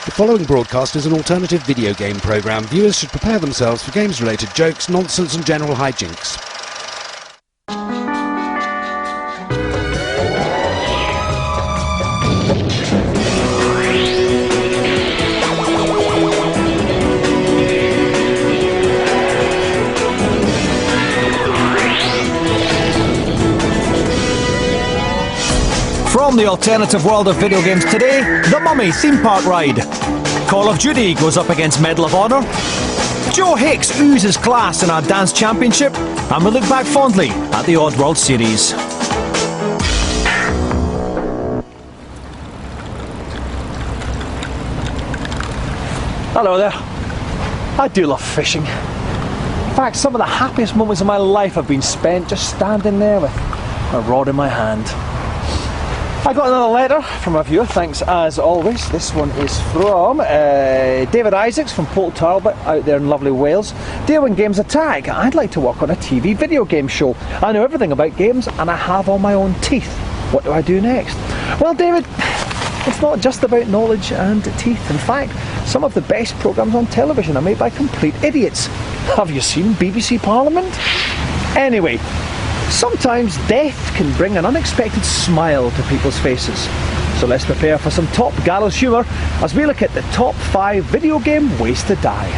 The following broadcast is an alternative video game programme. Viewers should prepare themselves for games-related jokes, nonsense and general hijinks. From the alternative world of video games today, the Mummy theme park ride. Call of Duty goes up against Medal of Honor. Joe Hicks oozes class in our dance championship. And we look back fondly at the Oddworld series. Hello there. I do love fishing. In fact, some of the happiest moments of my life have been spent just standing there with a rod in my hand. I got another letter from a viewer, thanks as always. This one is from David Isaacs from Port Talbot out there in lovely Wales. Dear When Games Attack, I'd like to work on a TV video game show. I know everything about games and I have all my own teeth. What do I do next? Well, David, it's not just about knowledge and teeth. In fact, some of the best programmes on television are made by complete idiots. Have you seen BBC Parliament? Anyway, sometimes death can bring an unexpected smile to people's faces. So let's prepare for some top gallows humour as we look at the top 5 video game ways to die.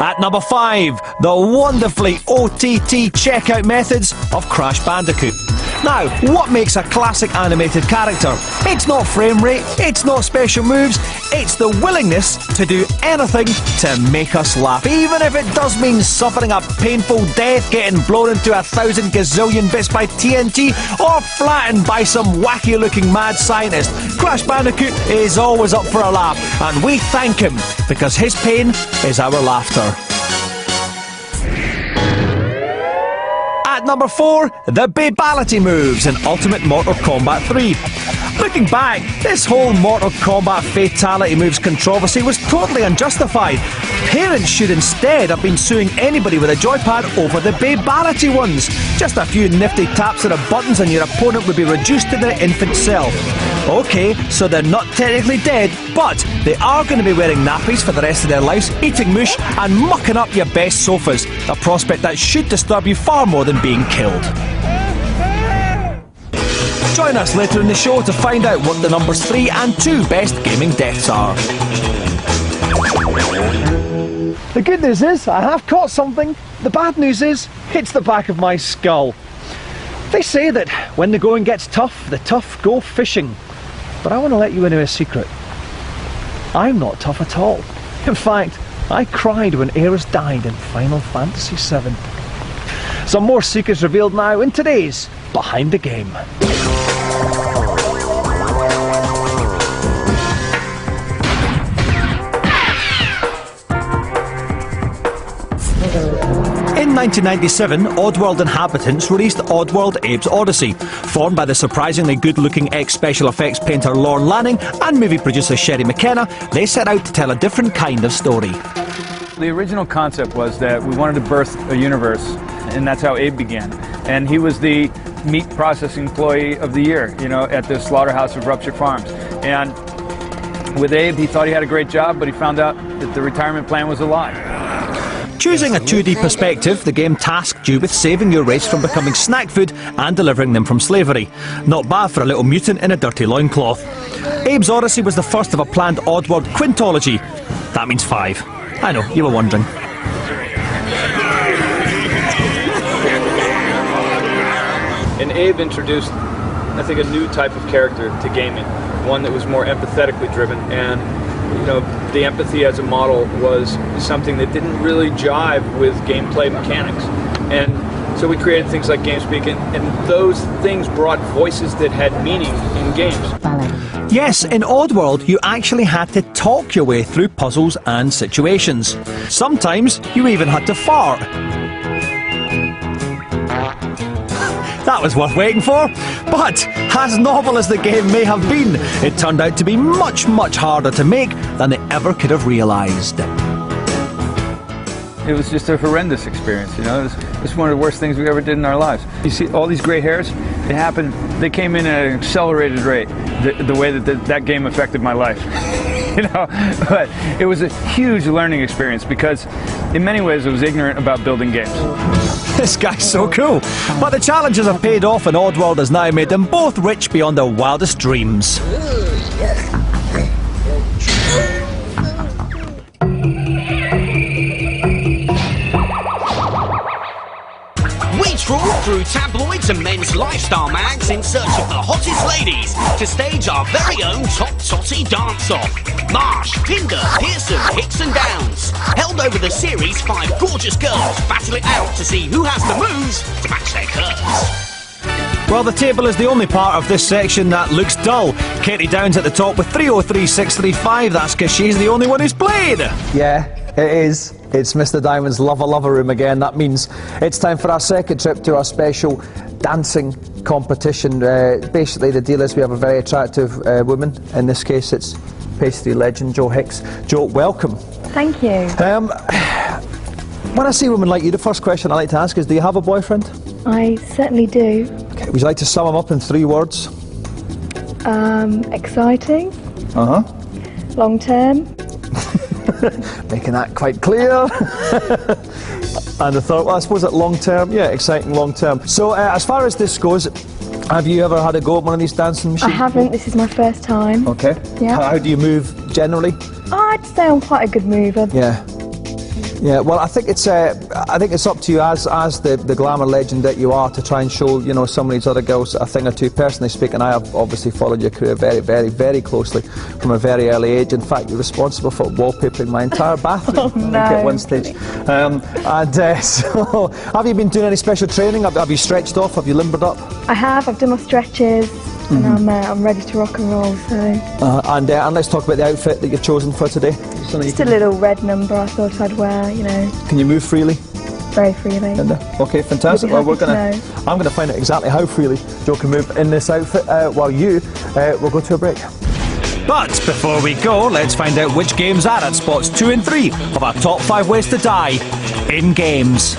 At number 5, the wonderfully OTT checkout methods of Crash Bandicoot. Now, what makes a classic animated character? It's not frame rate, it's not special moves, it's the willingness to do anything to make us laugh. Even if it does mean suffering a painful death, getting blown into 1,000 gazillion bits by TNT, or flattened by some wacky looking mad scientist, Crash Bandicoot is always up for a laugh, and we thank him because his pain is our laughter. At number 4, the Babality moves in Ultimate Mortal Kombat 3. Looking back, this whole Mortal Kombat fatality moves controversy was totally unjustified. Parents should instead have been suing anybody with a joypad over the Babality ones. Just a few nifty taps of the buttons and your opponent would be reduced to their infant self. Okay, so they're not technically dead, but they are going to be wearing nappies for the rest of their lives, eating mush and mucking up your best sofas. A prospect that should disturb you far more than being killed. Join us later in the show to find out what the numbers 3 and 2 best gaming deaths are. The good news is, I have caught something. The bad news is, it's the back of my skull. They say that when the going gets tough, the tough go fishing. But I want to let you into a secret. I'm not tough at all. In fact, I cried when Ares died in Final Fantasy VII. Some more secrets revealed now in today's Behind the Game. In 1997, Oddworld inhabitants released Oddworld Abe's Odyssey. Formed by the surprisingly good-looking ex-special effects painter Lorne Lanning and movie producer Sherry McKenna, they set out to tell a different kind of story. The original concept was that we wanted to birth a universe, and that's how Abe began. And he was the meat processing employee of the year, you know, at the slaughterhouse of Rupture Farms. And with Abe, he thought he had a great job, but he found out that the retirement plan was a lie. Choosing a 2D perspective, the game tasked you with saving your race from becoming snack food and delivering them from slavery. Not bad for a little mutant in a dirty loincloth. Abe's Odyssey was the first of a planned Oddworld quintology. That means 5. I know, you were wondering. And Abe introduced, I think, a new type of character to gaming, one that was more empathetically driven, and you know, the empathy as a model was something that didn't really jive with gameplay mechanics. And so we created things like GameSpeak, and those things brought voices that had meaning in games. Yes, in Oddworld, you actually had to talk your way through puzzles and situations. Sometimes you even had to fart. That was worth waiting for. But, as novel as the game may have been, it turned out to be much, much harder to make than they ever could have realised. It was just a horrendous experience, you know. It was one of the worst things we ever did in our lives. You see all these gray hairs? They happened, they came in at an accelerated rate, the way that that game affected my life. You know, but it was a huge learning experience because in many ways I was ignorant about building games. This guy's so cool. But the challenges have paid off and Oddworld has now made them both rich beyond their wildest dreams. We trawl through tabloids and men's lifestyle mags in search of the hottest ladies to stage our very own Top Totty dance-off. Marsh, Pinder, Pearson, Hicks and Downs. Held over the series, 5 gorgeous girls battle it out to see who has the moves to match their curves. Well, the table is the only part of this section that looks dull. Katie Downs at the top with 303,635. That's because she's the only one who's played. Yeah, it is. It's Mr. Diamond's Lover Room again. That means it's time for our second trip to our special dancing competition. Basically, the deal is we have a very attractive woman. In this case, it's pastry legend Jo Hicks. Jo, welcome. Thank you. When I see women like you, the first question I like to ask is, do you have a boyfriend? I certainly do. Okay, would you like to sum him up in 3 words? Exciting. Long term. Making that quite clear. And I thought, well, I suppose that long term, yeah, exciting long term. So as far as this goes, have you ever had a go at one of these dancing machines? I haven't. This is my first time. Okay. Yeah. How do you move generally? I'd say I'm quite a good mover. Yeah. Yeah, well, I think it's up to you as the glamour legend that you are to try and show, you know, some of these other girls a thing or two. Personally speaking, I have obviously followed your career very, very, very closely from a very early age. In fact, you're responsible for wallpapering my entire bathroom. Oh, no. At one stage. So, have you been doing any special training? Have you stretched off? Have you limbered up? I have. I've done my stretches. And I'm ready to rock and roll. So. And let's talk about the outfit that you've chosen for today. Just a little red number I thought I'd wear, you know. Can you move freely? Very freely. Okay, fantastic. Well, I'm going to find out exactly how freely Jo can move in this outfit while we'll go to a break. But before we go, let's find out which games are at spots 2 and 3 of our top 5 ways to die in games.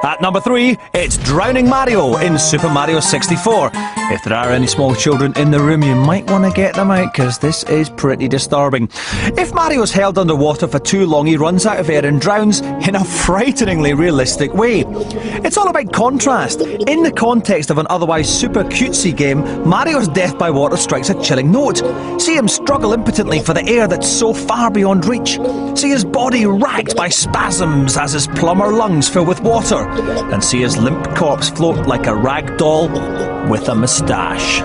At number 3, it's Drowning Mario in Super Mario 64. If there are any small children in the room, you might want to get them out, because this is pretty disturbing. If Mario's held underwater for too long, he runs out of air and drowns in a frighteningly realistic way. It's all about contrast. In the context of an otherwise super cutesy game, Mario's death by water strikes a chilling note. See him struggle impotently for the air that's so far beyond reach. See his body racked by spasms as his plumber lungs fill with water. And see his limp corpse float like a rag doll with a moustache.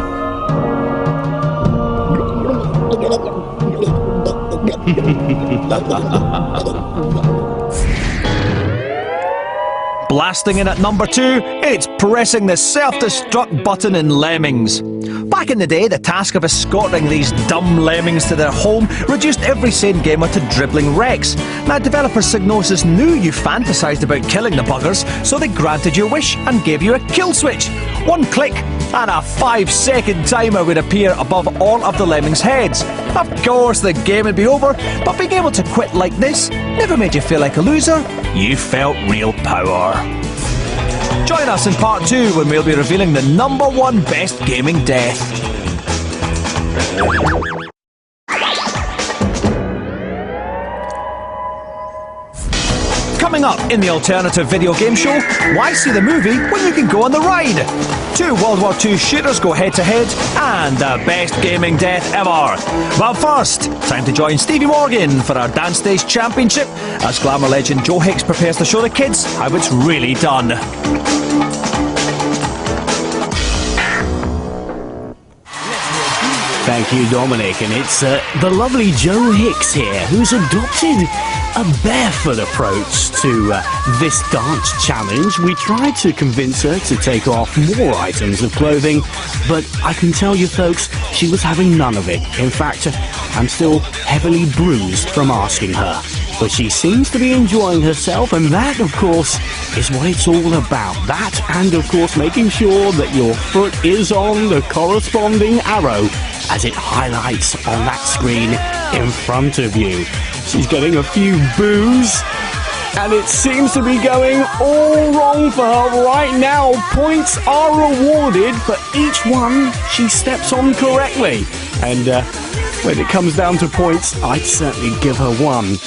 Blasting in at number 2, it's pressing the self-destruct button in Lemmings. Back in the day, the task of escorting these dumb lemmings to their home reduced every sane gamer to dribbling wrecks. Now, developer Psygnosis knew you fantasised about killing the buggers, so they granted your wish and gave you a kill switch. 1 click, and a 5-second timer would appear above all of the lemmings' heads. Of course, the game would be over, but being able to quit like this never made you feel like a loser. You felt real power. Join us in part 2 when we'll be revealing the number 1 best gaming death. Coming up in the alternative video game show, why see the movie when you can go on the ride? 2 World War II shooters go head to head, and the best gaming death ever. But first, time to join Stevie Morgan for our Dance Stage Championship as glamour legend Jo Hicks prepares to show the kids how it's really done. Thank you, Dominic, and it's the lovely Jo Hicks here, who's adopted a barefoot approach to this dance challenge. We tried to convince her to take off more items of clothing, but I can tell you folks, she was having none of it. In fact, I'm still heavily bruised from asking her. But she seems to be enjoying herself, and that, of course, is what it's all about. That, and of course, making sure that your foot is on the corresponding arrow as it highlights on that screen in front of you. She's getting a few boos And it seems to be going all wrong for her right now. Points are rewarded for each one she steps on correctly. And when it comes down to points, I'd certainly give her 1.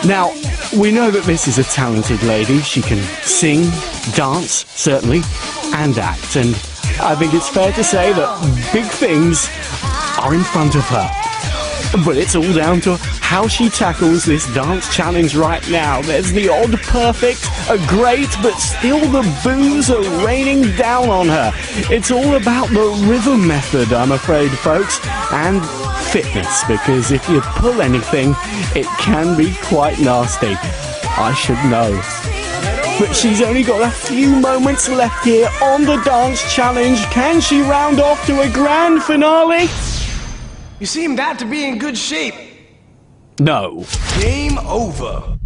Now, we know that this is a talented lady. She can sing, dance, certainly, and act. And I think it's fair to say that big things are in front of her. But it's all down to how she tackles this dance challenge right now. There's the odd perfect, a great, but still the boos are raining down on her. It's all about the rhythm method, I'm afraid, folks, and fitness, because if you pull anything, it can be quite nasty. I should know. But she's only got a few moments left here on the dance challenge. Can she round off to a grand finale? You seem not to be in good shape. No. Game over.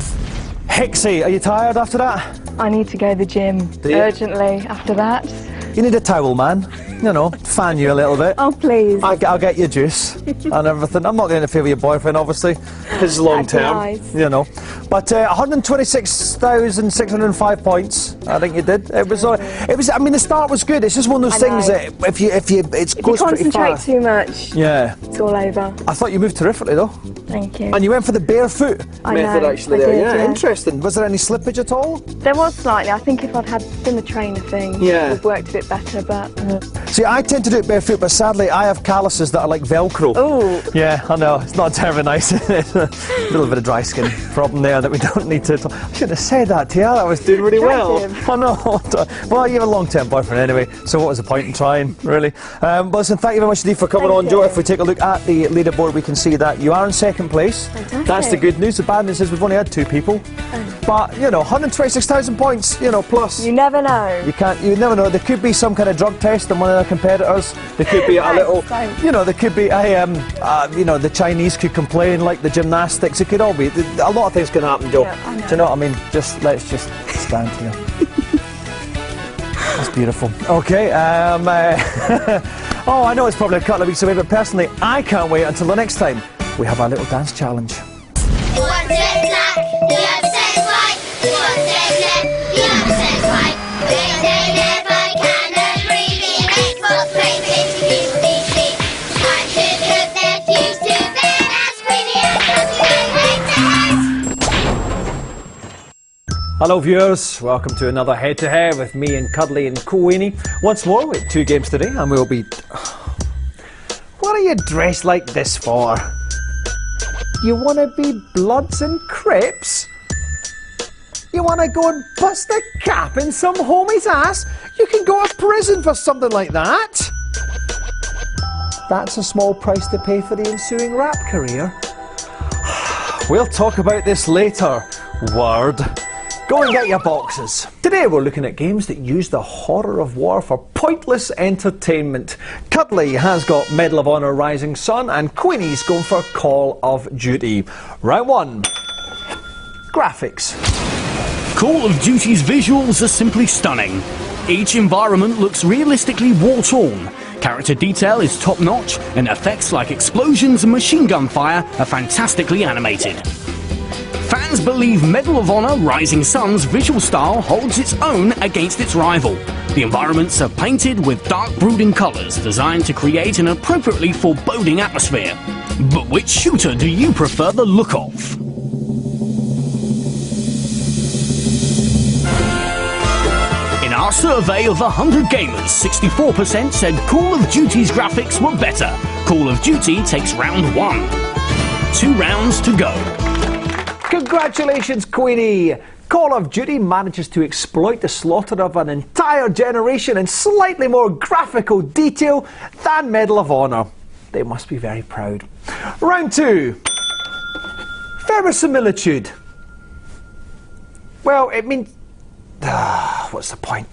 Hixie, are you tired after that? I need to go to the gym you? urgently after that. You need a towel, man. You know, fan you a little bit. Oh, please. I'll get you juice and everything. I'm not going to interfere with your boyfriend, obviously. His long That'd be term, nice. you know. But 126,605 points. I think you did. It was. I mean, the start was good. It's just one of those I things know. that if you If you concentrate too much, Yeah. it's all over. I thought you moved terrifically though, Thank you. and you went for the barefoot I method know, actually. I There, did, yeah. yeah. Interesting. Was there any slippage at all? There was slightly. I think if I'd done the trainer thing, Yeah. it would have worked a bit better, but... See, I tend to do it barefoot, but sadly I have calluses that are like Velcro. Ooh. Yeah, I know, it's not terribly nice. It's a little bit of dry skin problem there that we don't need to... I should have said that to you, I was doing really well. Attractive. I know. Well, you have a long-term boyfriend anyway, so what was the point in trying, really? But listen, thank you very much indeed for coming Thank on, Joe. you. If we take a look at the leaderboard, we can see that you are in second place. Fantastic. That's the good news. The bad news is we've only had 2 people. But, you know, 126,000 points, you know, plus. You never know. You never know. There could be some kind of drug test on one of the competitors. There could be a little, Thanks. you know, there could be a, you know, the Chinese could complain, like the gymnastics. It could all be. A lot of things can happen, Joe. Yeah, I know. Do you know what I mean? Let's just stand here. That's beautiful. Okay. Oh, I know it's probably a couple of weeks away, but personally, I can't wait until the next time we have our little dance challenge. One says black, the other says white. One says left, the other says right. They say left, I cannot breathe. The Xbox plays 50 feet. I should hook their fuse to their ass. Pretty and something I hate. Hello viewers, welcome to another head-to-head with me and Cuddly and Queenie. Once more with 2 games today, and we'll be... What are you dressed like this for? You want to be Bloods and Crips? You want to go and bust a cap in some homie's ass? You can go to prison for something like that. That's a small price to pay for the ensuing rap career. We'll talk about this later. Word. Go and get your boxes. Today we're looking at games that use the horror of war for pointless entertainment. Cuddly has got Medal of Honor Rising Sun and Queenie's going for Call of Duty. Round 1. Graphics. Call of Duty's visuals are simply stunning. Each environment looks realistically war-torn. Character detail is top-notch, and effects like explosions and machine gun fire are fantastically animated. Fans believe Medal of Honor Rising Sun's visual style holds its own against its rival. The environments are painted with dark brooding colours designed to create an appropriately foreboding atmosphere. But which shooter do you prefer the look of? In our survey of 100 gamers, 64% said Call of Duty's graphics were better. Call of Duty takes round 1. 2 rounds to go. Congratulations, Queenie! Call of Duty manages to exploit the slaughter of an entire generation in slightly more graphical detail than Medal of Honor. They must be very proud. Round 2. Verisimilitude. Well, it means... what's the point?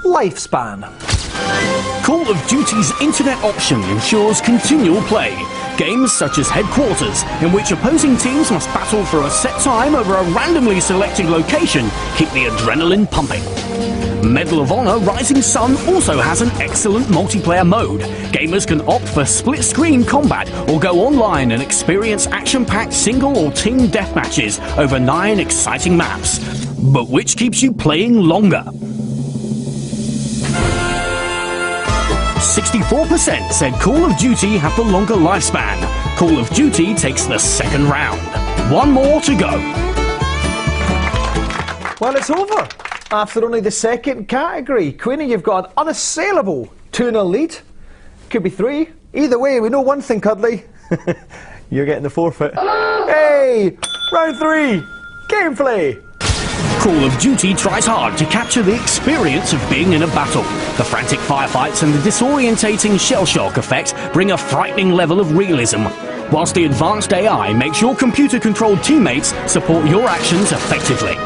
Lifespan. Call of Duty's internet option ensures continual play. Games such as Headquarters, in which opposing teams must battle for a set time over a randomly selected location, keep the adrenaline pumping. Medal of Honor Rising Sun also has an excellent multiplayer mode. Gamers can opt for split-screen combat or go online and experience action-packed single or team deathmatches over 9 exciting maps. But which keeps you playing longer? 64% said Call of Duty had the longer lifespan. Call of Duty takes the second round. One more to go. Well, it's over. After only the second category. Queenie, you've got an unassailable 2-0 lead. Could be 3. Either way, we know one thing, Cuddly. You're getting the forfeit. Hey! Round 3. Gameplay. Call of Duty tries hard to capture the experience of being in a battle. The frantic firefights and the disorientating shell shock effect bring a frightening level of realism, whilst the advanced AI makes your computer-controlled teammates support your actions effectively.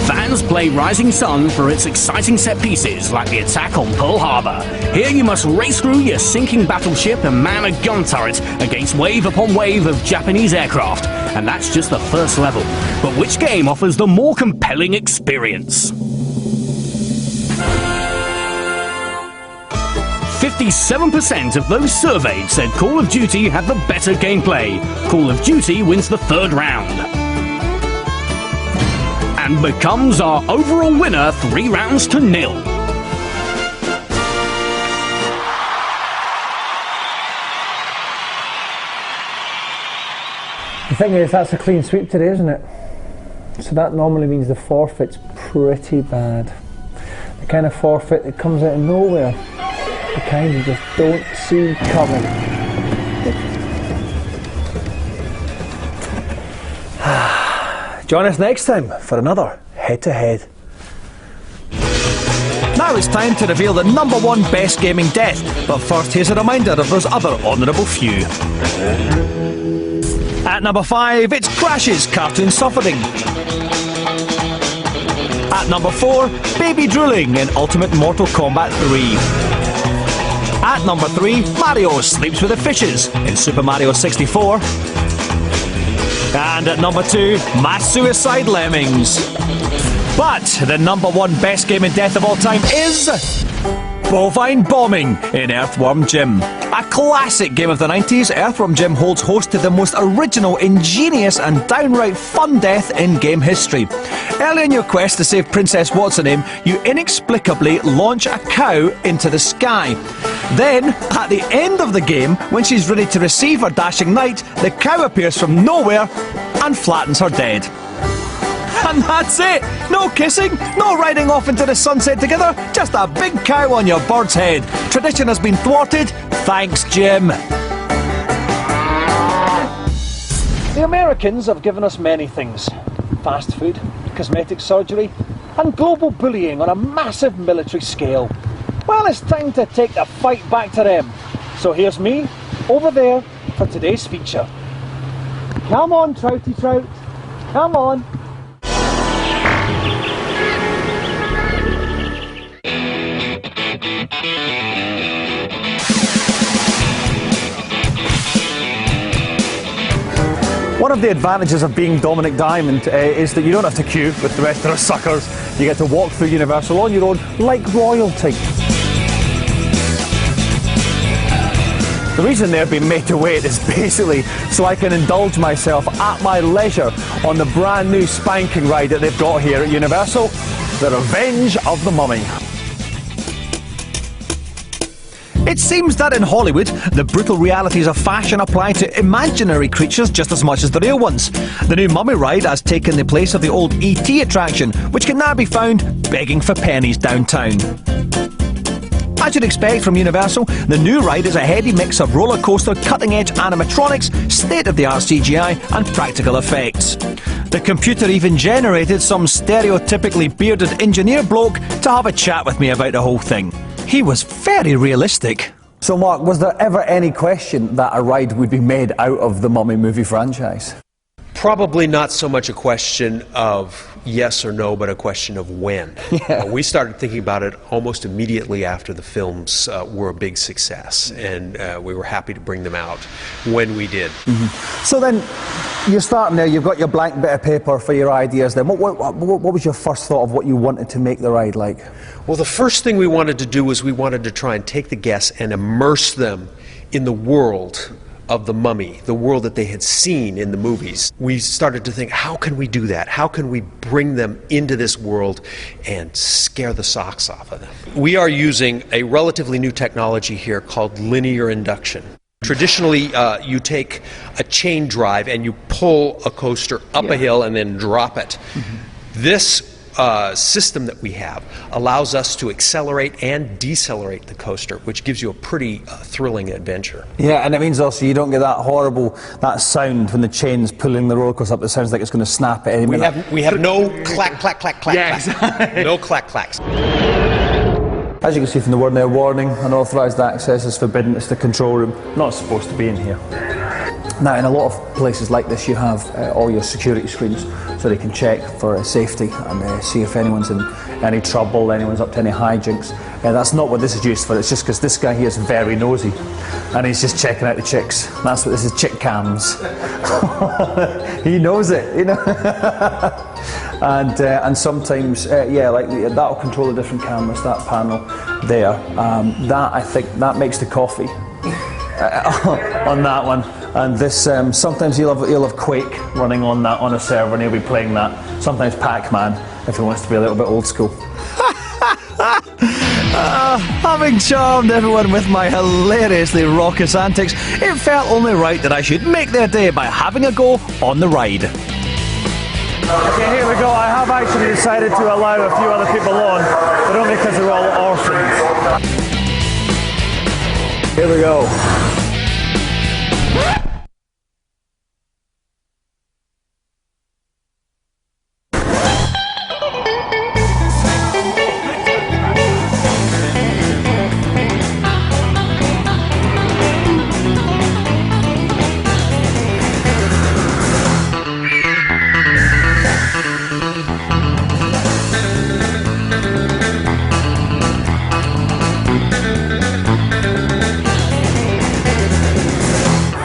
Fans play Rising Sun for its exciting set pieces, like the attack on Pearl Harbor. Here you must race through your sinking battleship and man a gun turret against wave upon wave of Japanese aircraft. And that's just the first level. But which game offers the more compelling experience? 57% of those surveyed said Call of Duty had the better gameplay. Call of Duty wins the third round and becomes our overall winner 3 rounds to 0. The thing is, that's a clean sweep today, isn't it? So that normally means the forfeit's pretty bad. The kind of forfeit that comes out of nowhere. The kind you just don't see coming. Join us next time for another head-to-head. Now it's time to reveal the #1 best gaming death, but first here's a reminder of those other honourable few. At number 5, it's Crash's Cartoon Suffering. At number 4, Baby Drooling in Ultimate Mortal Kombat 3. At number 3, Mario Sleeps with the Fishes in Super Mario 64. And at number 2, Mass Suicide Lemmings. But the #1 best gaming death of all time is Bovine Bombing in Earthworm Jim. A classic game of the 90s, Earthworm Jim holds host to the most original, ingenious and downright fun death in game history. Early in your quest to save Princess What's-Her-Name, you inexplicably launch a cow into the sky. Then, at the end of the game, when she's ready to receive her dashing knight, the cow appears from nowhere and flattens her dead. And that's it! No kissing, no riding off into the sunset together, just a big cow on your bird's head. Tradition has been thwarted. Thanks, Jim. The Americans have given us many things. Fast food, cosmetic surgery, and global bullying on a massive military scale. Well, it's time to take the fight back to them. So here's me, over there, for today's feature. Come on, Trouty Trout. Come on. One of the advantages of being Dominic Diamond is that you don't have to queue with the rest of the suckers. You get to walk through Universal on your own like royalty. The reason they're being made to wait is basically so I can indulge myself at my leisure on the brand new spanking ride that they've got here at Universal, The Revenge of the Mummy. It seems that in Hollywood, the brutal realities of fashion apply to imaginary creatures just as much as the real ones. The new Mummy ride has taken the place of the old E.T. attraction, which can now be found begging for pennies downtown. As you'd expect from Universal, the new ride is a heady mix of roller coaster, cutting-edge animatronics, state-of-the-art CGI and practical effects. The computer even generated some stereotypically bearded engineer bloke to have a chat with me about the whole thing. He was very realistic. So Mark, was there ever any question that a ride would be made out of the Mummy movie franchise? Probably not so much a question of yes or no, but a question of when. Yeah. We started thinking about it almost immediately after the films were a big success, and we were happy to bring them out when we did. So then, You're starting there, you've got your blank bit of paper for your ideas then. What was your first thought of what you wanted to make the ride like? Well, the first thing we wanted to do was we wanted to try and take the guests and immerse them in the world of the Mummy, the world that they had seen in the movies. We started to think, how can we do that? How can we bring them into this world and scare the socks off of them? We are using a relatively new technology here called linear induction. Traditionally, you take a chain drive and you pull a coaster up a hill and then drop it. This system that we have allows us to accelerate and decelerate the coaster, which gives you a pretty thrilling adventure. Yeah, and it means also you don't get that horrible, that sound when the chain's pulling the roller coaster up. It sounds like it's going to snap at any minute. We have no clack, clack, clack, clack, Yes. clack. No clack, clacks. As you can see from the word there, warning, unauthorised access is forbidden. It's the control room. Not supposed to be in here. Now, in a lot of places like this, you have all your security screens so they can check for safety and see if anyone's in any trouble, anyone's up to any hijinks. That's not what this is used for. It's just because this guy here is very nosy and he's just checking out the chicks. That's what this is, chick cams. He knows it, you know. And sometimes, yeah, like that'll control the different cameras, that panel there. That, I think, that makes the coffee on that one. And this, sometimes you'll have Quake running on that on a server and he'll be playing that. Sometimes Pac-Man, if he wants to be a little bit old school. Having charmed everyone with my hilariously raucous antics, it felt only right that I should make their day by having a go on the ride. Okay, here we go. I have actually decided to allow a few other people on, but only because they're all orphans. Here we go.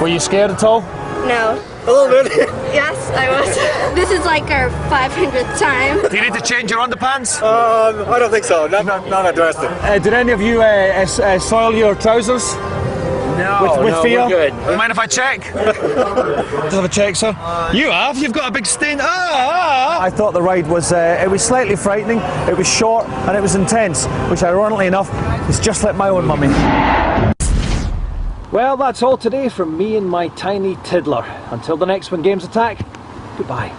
Were you scared at all? No. A little bit. Yes, I was. This is like our 500th time. Do you need to change your underpants? I don't think so. Not addressed it. Did any of you soil your trousers? No, with fear? we're good. You mind if I check? Just have a check, sir. You have? You've got a big stain. I thought the ride was it was slightly frightening, it was short and it was intense, which ironically enough is just like my own mummy. Well, that's all today from me and my tiny tiddler. Until the next one, Games Attack, goodbye.